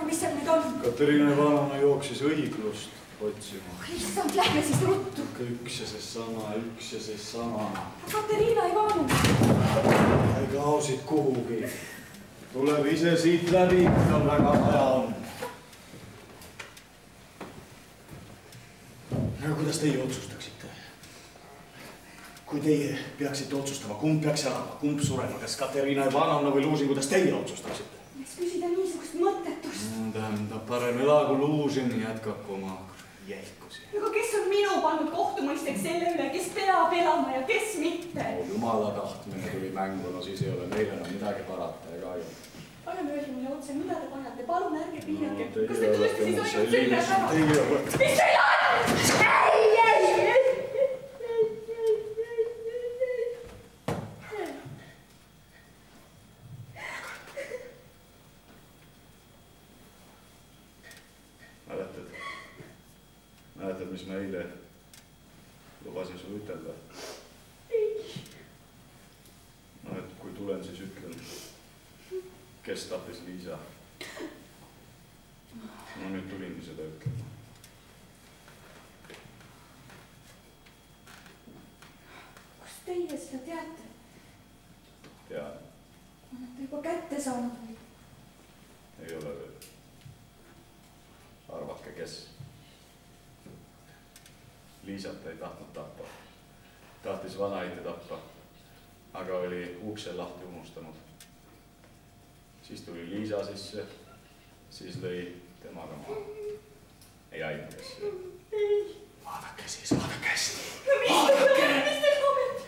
mis seal nüüd on? Katariina Ivanovna jooksis õiglust otsima. Issand, lähme siis ruttu. Üks ja seesama. Katariina Ivanovna. Ei kao siit kuhugi. Tuleb ise siit läbi, tal väga vaja on. No kuidas teie otsustaksite? Kui teie peaksite otsustama, kumb peaks elama, kumb surema, kas Katariina Ivanovna või Luusin, kuidas teie otsustaksite? Miks küsida niisugust mõttetust? Tähendab, parem elagu Luusin, jätkab oma jälkusi. Aga kes on minu pannud kohtumõisteks selle üle, kes peab elama ja kes mitte? Jumala tahtmine tuli mängu, no siis ei ole meil enam midagi parata ega ju. Parem öelge mulle otse, mida te panete, palun ärge piirake. Kas te tõesti siis ainult selle ära? Mis teil on? Mäletad, mis ma eile lubasin sulle ütelda? No, et kui tulen, siis ütlen, kes tappis Liisa. No nüüd tulingi seda ütlema. Kus teie seda teate? Tean. Olete juba kätte saanud või? Ei ole veel. Arvake, kes? Liisat ei tahtnud tappa. Tahtis vanaite tappa, aga oli ukse lahti unustanud. Siis tuli Liisa sisse, siis lõi temaga maa. Ei aina kes. Vaadake siis, vaadake hästi. No mis te loomete?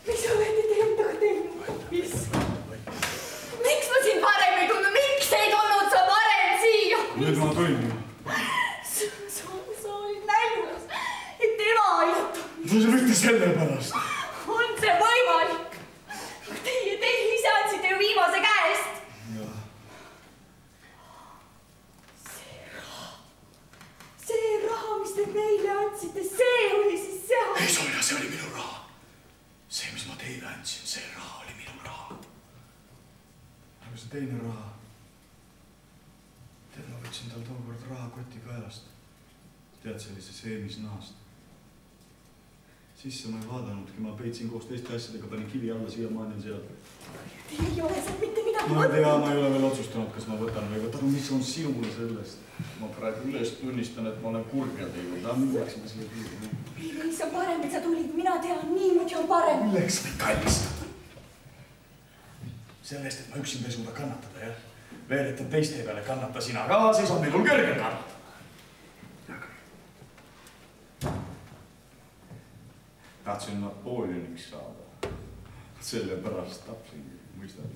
Mis olete te endaga teinud? Mis? Miks ma sind varem ei tulnud? Miks ei tulnud sa varem siia? Nüüd ma tulin. Sa olid näljas, et tema aitab. Mitte selle pärast. On see võimalik? Teie ise andsite ju viimase käest. See raha, mis te meile andsite, see oli siis see. Ei, Sonja, see oli minu raha. See, mis ma teile andsin, see raha oli minu raha. Aga see teine raha. Tead, ma võtsin tal tookord rahakoti kaelast. Tead, see oli see seemisnaast. Sisse ma ei vaadanudki, ma peitsin koos teiste asjadega, panin kivi alla, siiamaani on seal. Te ei ole sealt mitte midagi Ma ei tea, ma ei ole veel otsustanud, kas ma võtan või võtan. Mis on sinule sellest? Ma praegu üles tunnistan, et ma olen kurja teinud. Milleks ma siia piirin? Ei, see on parem, et sa tulid. Mina tean, niimoodi on parem. Milleks me kallistame? Sellest, et ma üksinda ei suuda kannatada, jah? Veel, et teiste peale kannata sina ka, siis on minul kõrgel kannatada. Tahtsin Napoleoniks saada. Sellepärast tapsingi, mõistad.